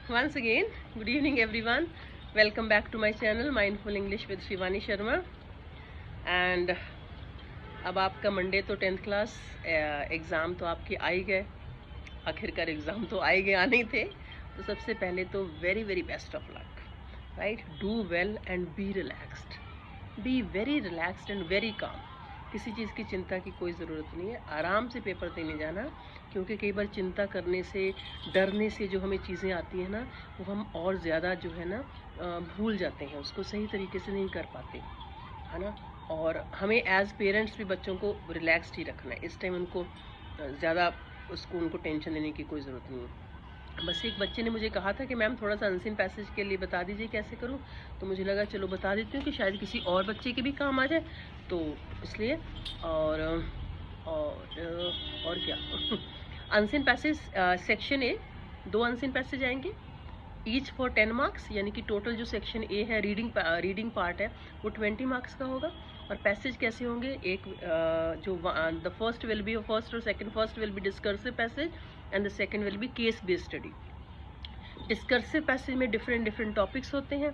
Once again, good evening everyone. Welcome back to my channel Mindful English with Shivani Sharma. And अब आपका Monday तो 10th class exam तो आपके आ ही गए, आखिरकार एग्ज़ाम तो आए गए, आने ही थे। तो सबसे पहले तो very very best of luck, right. Do well and B relaxed, be very relaxed and very calm. किसी चीज़ की चिंता की कोई ज़रूरत नहीं है, आराम से पेपर देने जाना, क्योंकि कई बार चिंता करने से, डरने से जो हमें चीज़ें आती हैं ना, वो हम और ज़्यादा जो है ना भूल जाते हैं, उसको सही तरीके से नहीं कर पाते, है ना। और हमें एज पेरेंट्स भी बच्चों को रिलैक्स्ड ही रखना है इस टाइम। उनको ज़्यादा उनको टेंशन देने की कोई ज़रूरत नहीं है। बस एक बच्चे ने मुझे कहा था कि मैम थोड़ा सा अनसीन पैसेज के लिए बता दीजिए कैसे करूं, तो मुझे लगा चलो बता देती हूँ कि शायद किसी और बच्चे के भी काम आ जाए, तो इसलिए। और और क्या unseen passage section A, 2 unseen passage आएंगे, ईच फॉर 10 मार्क्स, यानी कि टोटल जो सेक्शन ए है रीडिंग पार्ट है वो 20 मार्क्स का होगा। और पैसेज कैसे होंगे, एक जो the first will be first will be discursive passage and the second will be case based study. Discursive passage में डिफरेंट टॉपिक्स होते हैं,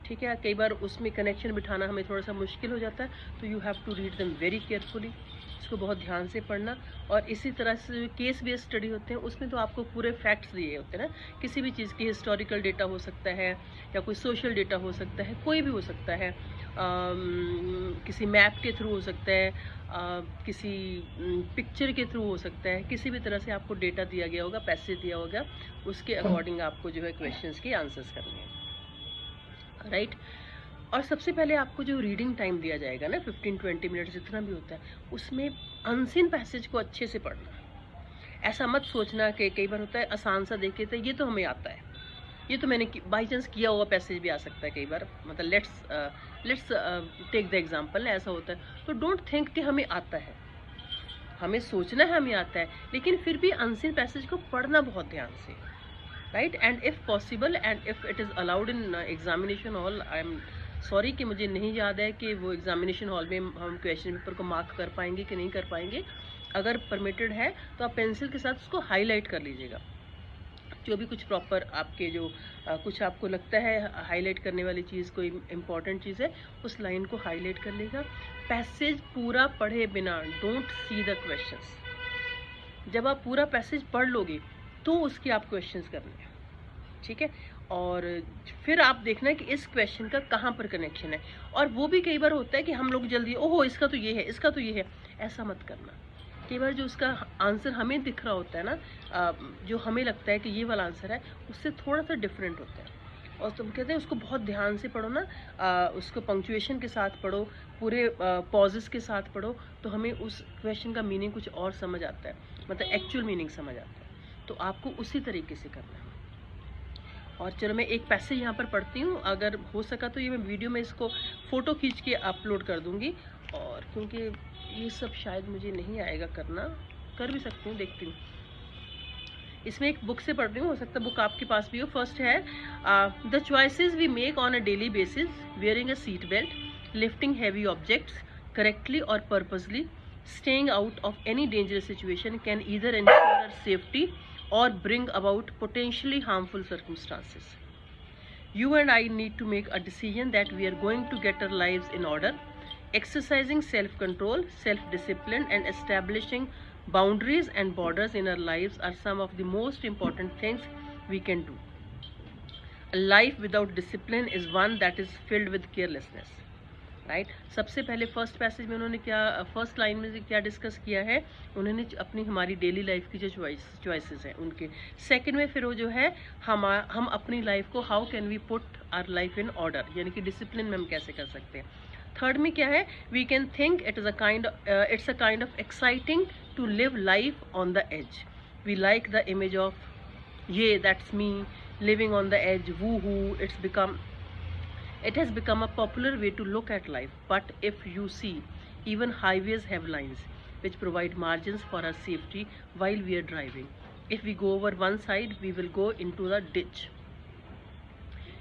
ठीक है। कई बार उसमें कनेक्शन बिठाना हमें थोड़ा सा मुश्किल हो जाता है, तो you have to read them very carefully, इसको बहुत ध्यान से पढ़ना। और इसी तरह से जो केस बेस्ड स्टडी होते हैं उसमें तो आपको पूरे फैक्ट्स दिए होते हैं ना, किसी भी चीज़ की हिस्टोरिकल डेटा हो सकता है या कोई सोशल डेटा हो सकता है, कोई भी हो सकता है, किसी मैप के थ्रू हो सकता है, किसी पिक्चर के थ्रू हो सकता है, किसी भी तरह से आपको डेटा दिया गया होगा, पैसेज दिया होगा, उसके अकॉर्डिंग आपको जो है क्वेश्चंस के आंसर्स करने हैं, राइट। और सबसे पहले आपको जो रीडिंग टाइम दिया जाएगा ना 15-20 मिनट जितना भी होता है, उसमें अनसीन पैसेज को अच्छे से पढ़ना। ऐसा मत सोचना कि कई बार होता है आसान सा देख लेते हैं, ये तो हमें आता है, ये तो मैंने बाई चांस किया हुआ पैसेज भी आ सकता है कई बार, मतलब लेट्स टेक द एग्जांपल, ऐसा होता है। तो डोंट थिंक कि हमें आता है, हमें सोचना है हमें आता है, लेकिन फिर भी अनसीन पैसेज को पढ़ना बहुत ध्यान से, right. And if possible and if it is allowed in examination hall, I am sorry कि मुझे नहीं याद है कि वो एग्जामिनेशन हॉल में हम क्वेश्चन पेपर को मार्क कर पाएंगे कि नहीं कर पाएंगे। अगर परमिटेड है तो आप पेंसिल के साथ उसको हाईलाइट कर लीजिएगा, जो भी कुछ प्रॉपर आपके जो कुछ आपको लगता है हाईलाइट करने वाली चीज़ कोई इम्पॉर्टेंट चीज़ है, उस लाइन को हाईलाइट कर लेगा। पैसेज पूरा पढ़े बिना डोंट सी द क्वेश्चंस। जब आप पूरा पैसेज पढ़ लोगे तो उसके आप क्वेश्चंस करने हैं, ठीक है। और फिर आप देखना है कि इस क्वेश्चन का कहाँ पर कनेक्शन है। और वो भी कई बार होता है कि हम लोग जल्दी ओहो इसका तो ये है, इसका तो ये है, ऐसा मत करना। कई बार जो उसका आंसर हमें दिख रहा होता है ना, जो हमें लगता है कि ये वाला आंसर है, उससे थोड़ा सा डिफरेंट होता है। और तुम कहते हैं उसको बहुत ध्यान से पढ़ो ना, उसको पंक्चुएशन के साथ पढ़ो, पूरे पॉजेस के साथ पढ़ो, तो हमें उस क्वेश्चन का मीनिंग कुछ और समझ आता है, मतलब एक्चुअल मीनिंग समझ आता है। तो आपको उसी तरीके से करना है। और चलो मैं एक पैसेज यहाँ पर पढ़ती हूँ, अगर हो सका तो ये मैं वीडियो में इसको फ़ोटो खींच के अपलोड कर दूँगी। और क्योंकि ये सब शायद मुझे नहीं आएगा करना, कर भी सकती हूँ, देखती हूँ। इसमें एक बुक से पढ़ रही हूँ, हो सकता है बुक आपके पास भी हो। फर्स्ट है the choices we make on a daily basis, wearing a seat belt, lifting heavy objects correctly और purposely, staying out of any dangerous situation can either ensure our safety or bring about potentially harmful circumstances. You and I need to make a decision that we are going to get our lives in order. Exercising self-control, self-discipline, and establishing boundaries and borders in our lives are some of the most important things we can do. A life without discipline is one that is filled with carelessness. Right. सबसे पहले first passage में उन्होंने क्या, first line में क्या discuss किया है, उन्होंने अपनी हमारी डेली लाइफ की जो चॉइसेस हैं उनके। सेकंड में फिर वो जो है हम अपनी लाइफ को how can we put our life in order, यानी कि डिसिप्लिन में हम कैसे कर सकते हैं। थर्ड में क्या है, we can think it's a kind of exciting to live life on the edge. We like the image of ये that's me living on the edge, woo hoo It has become a popular way to look at life, but if you see, even highways have lines which provide margins for our safety while we are driving. If we go over one side, we will go into the ditch.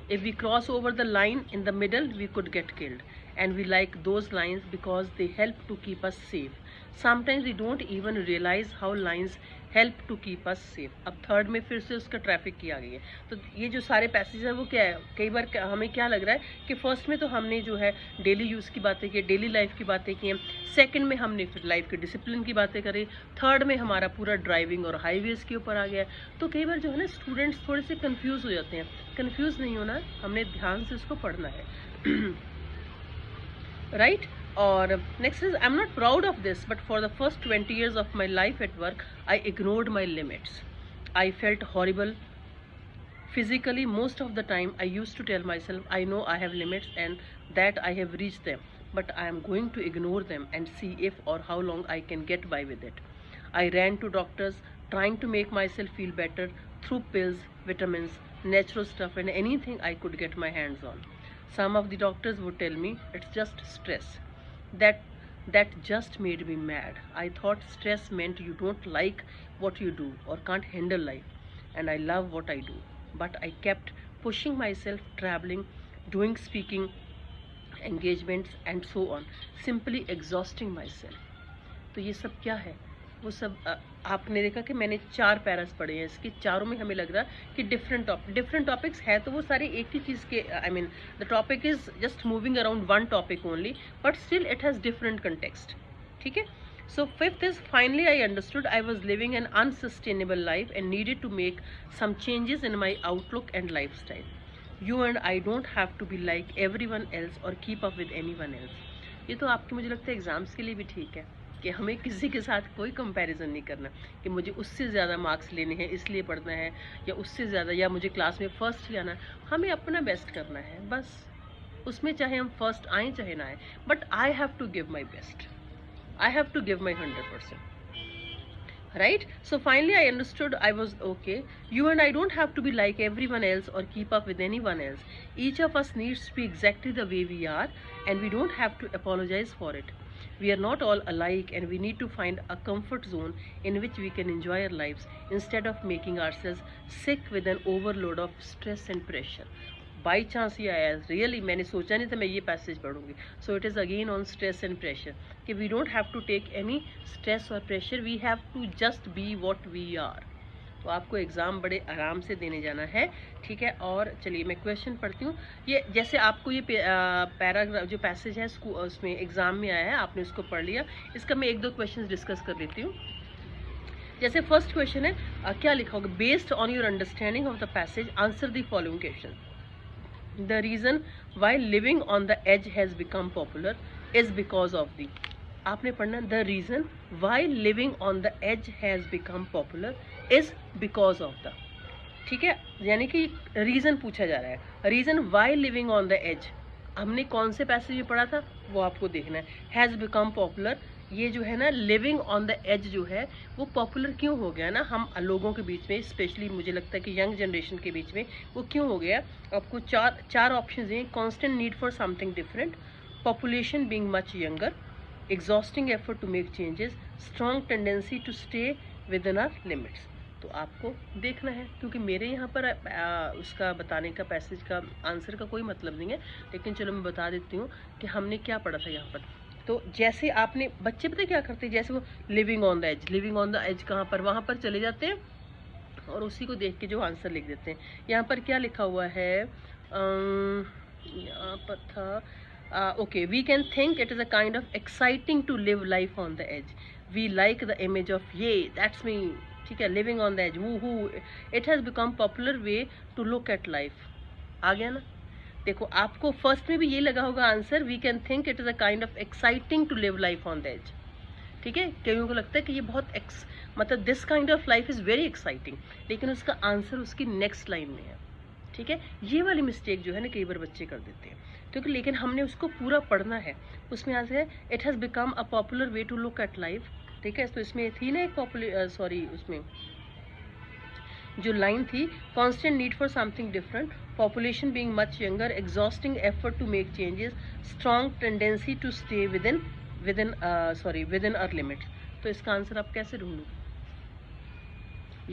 If we cross over the line in the middle, we could get killed. and we like those lines because they help to keep us safe. Sometimes we don't even realize how lines help to keep us safe. अब third में फिर से उसका traffic की आ गई है। तो ये जो सारे पैसेज है वो क्या है, कई बार हमें क्या लग रहा है कि फर्स्ट में तो हमने जो है डेली यूज़ की बातें की, डेली लाइफ की बातें की हैं, सेकंड में हमने फिर लाइफ के डिसिप्लिन की बातें करी, थर्ड में हमारा पूरा ड्राइविंग और हाईवेज के ऊपर आ गया। तो कई बार जो है ना स्टूडेंट्स थोड़े से कंफ्यूज हो जाते हैं। कंफ्यूज नहीं होना, हमने ध्यान से उसको पढ़ना है। राइट। और next is, I am not proud of this, but for the first 20 years of my life at work, I ignored my limits. I felt horrible physically. Most of the time I used to tell myself, I know I have limits and that I have reached them, but I am going to ignore them and see if or how long I can get by with it. I ran to doctors trying to make myself feel better through pills, vitamins, natural stuff and anything I could get my hands on. Some of the doctors would tell me it's just stress. That just made me mad. I thought stress meant you don't like what you do or can't handle life, and I love what I do. But I kept pushing myself, traveling, doing speaking engagements and so on, simply exhausting myself. तो ये सब क्या है, वो सब आपने देखा कि मैंने 4 पैरास पढ़े हैं, इसके चारों में हमें लग रहा है कि डिफरेंट टॉपिक्स है, तो वो सारे एक ही चीज़ के, I mean the topic is just moving around one topic only, but still it has different context. ठीक है। So fifth is, finally I understood I was living an unsustainable life and needed to make some changes in my outlook and lifestyle. You and I don't have to be like everyone else or keep up with anyone else. ये तो आपके मुझे लगता है exams के लिए भी ठीक है कि हमें किसी के साथ कोई कंपैरिजन नहीं करना कि मुझे उससे ज़्यादा मार्क्स लेने हैं इसलिए पढ़ना है, या उससे ज़्यादा, या मुझे क्लास में फर्स्ट ही आना है। हमें अपना बेस्ट करना है बस, उसमें चाहे हम फर्स्ट आए चाहे ना आए, but I have to give my best, I have to give my 100%. Right? So finally I understood I was okay. You and I don't have to be like everyone else or keep up with anyone else. Each of us needs to be exactly the way we are, and we don't have to apologize for it. We are not all alike, and we need to find a comfort zone in which we can enjoy our lives instead of making ourselves sick with an overload of stress and pressure. By chance ये आया, really मैंने सोचा नहीं था मैं ये passage पढ़ूंगी. So it is again on stress and pressure कि we don't have to take any stress और pressure, we have to just be what we are. तो आपको एग्ज़ाम बड़े आराम से देने जाना है. ठीक है. और चलिए मैं क्वेश्चन पढ़ती हूँ. ये जैसे आपको ये पैराग्राफ जो पैसेज है उसमें एग्ज़ाम में आया है, आपने उसको पढ़ लिया. इसका मैं 1-2 क्वेश्चन डिस्कस कर लेती हूँ. जैसे फर्स्ट क्वेश्चन है, क्या लिखा होगा, based on your understanding of the passage answer the following question. The reason why living on the edge has become popular is because of the, आपने पढ़ना, the reason why living on the edge has become popular is because of the. ठीक है. यानी कि reason पूछा जा रहा है. Reason why living on the edge, हमने कौन से पैसेज में पढ़ा था वो आपको देखना है. हैज़ बिकम पॉपुलर, ये जो है ना लिविंग ऑन द एज जो है वो पॉपुलर क्यों हो गया ना हम लोगों के बीच में, स्पेशली मुझे लगता है कि यंग जनरेशन के बीच में वो क्यों हो गया. आपको चार ऑप्शंस हैं. Constant need for something different, population being much younger, exhausting effort to make changes, strong tendency to stay within our limits. तो आपको देखना है, क्योंकि मेरे यहाँ पर उसका बताने का पैसेज का आंसर का कोई मतलब नहीं है, लेकिन चलो मैं बता देती हूँ कि हमने क्या पढ़ा था यहाँ पर. तो जैसे आपने, बच्चे पता क्या करते हैं, जैसे वो लिविंग ऑन द एज कहाँ पर, वहाँ पर चले जाते हैं और उसी को देख के जो आंसर लिख देते हैं. यहाँ पर क्या लिखा हुआ है, यहाँ पर था, okay, we can think it is a kind of exciting to live life on the edge, we like the image of ये, दैट्स मी. ठीक है. Living on the edge, who it has become popular way to look at life. आ गया ना. देखो आपको first में भी ये लगा होगा answer, we can think it is a kind of exciting to live life on the edge. ठीक है. क्योंकि को लगता है कि ये बहुत मतलब this kind of life is very exciting, लेकिन उसका आंसर उसकी नेक्स्ट लाइन में है. ठीक है. ये वाली मिस्टेक जो है ना कई बार बच्चे कर देते हैं, क्योंकि लेकिन हमने उसको पूरा पढ़ना है. उसमें आंसर है it has become a popular way to look at life. ठीक है. तो इसमें थी ना एक उसमें जो लाइन थी, constant need for something different, population being much younger, exhausting effort to make changes, strong tendency to stay within our limits. तो इसका आंसर आप कैसे ढूंढोगे,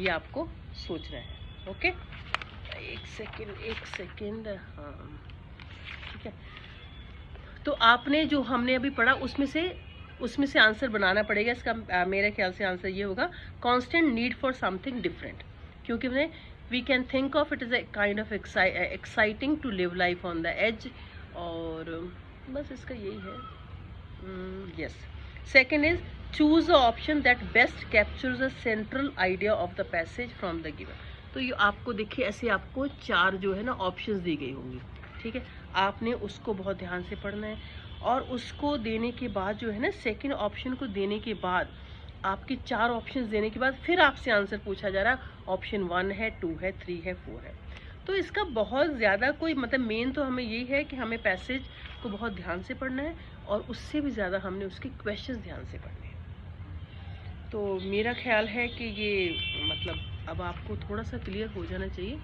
ये आपको सोचना है. ओके. एक सेकेंड. हाँ ठीक है. तो आपने जो हमने अभी पढ़ा उसमें से आंसर बनाना पड़ेगा। इसका मेरे ख्याल से आंसर ये होगा, constant need for something different, क्योंकि हमने we can think of it is a kind of exciting to live life on the edge, और बस इसका यही है। Yes, second is choose a option that best captures the central idea of the passage from the given. तो ये आपको देखिए ऐसे आपको 4 जो है ना ऑप्शंस दी गई होंगी, ठीक है, आपने उसको बहुत ध्यान से पढ़ना है, और उसको देने के बाद जो है ना सेकंड ऑप्शन को देने के बाद आपकी 4 ऑप्शंस देने के बाद फिर आपसे आंसर पूछा जा रहा है, ऑप्शन 1 है, 2 है, 3 है, 4 है। तो इसका बहुत ज़्यादा कोई मतलब मेन तो हमें यही है कि हमें पैसेज को बहुत ध्यान से पढ़ना है, और उससे भी ज़्यादा हमने उसके क्वेश्चंस ध्यान से पढ़ने हैं। तो मेरा ख्याल है कि ये मतलब अब आपको थोड़ा सा क्लियर हो जाना चाहिए,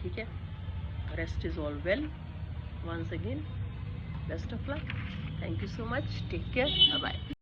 ठीक है। Rest is all well, once again best of luck, thank you so much, take care, bye bye.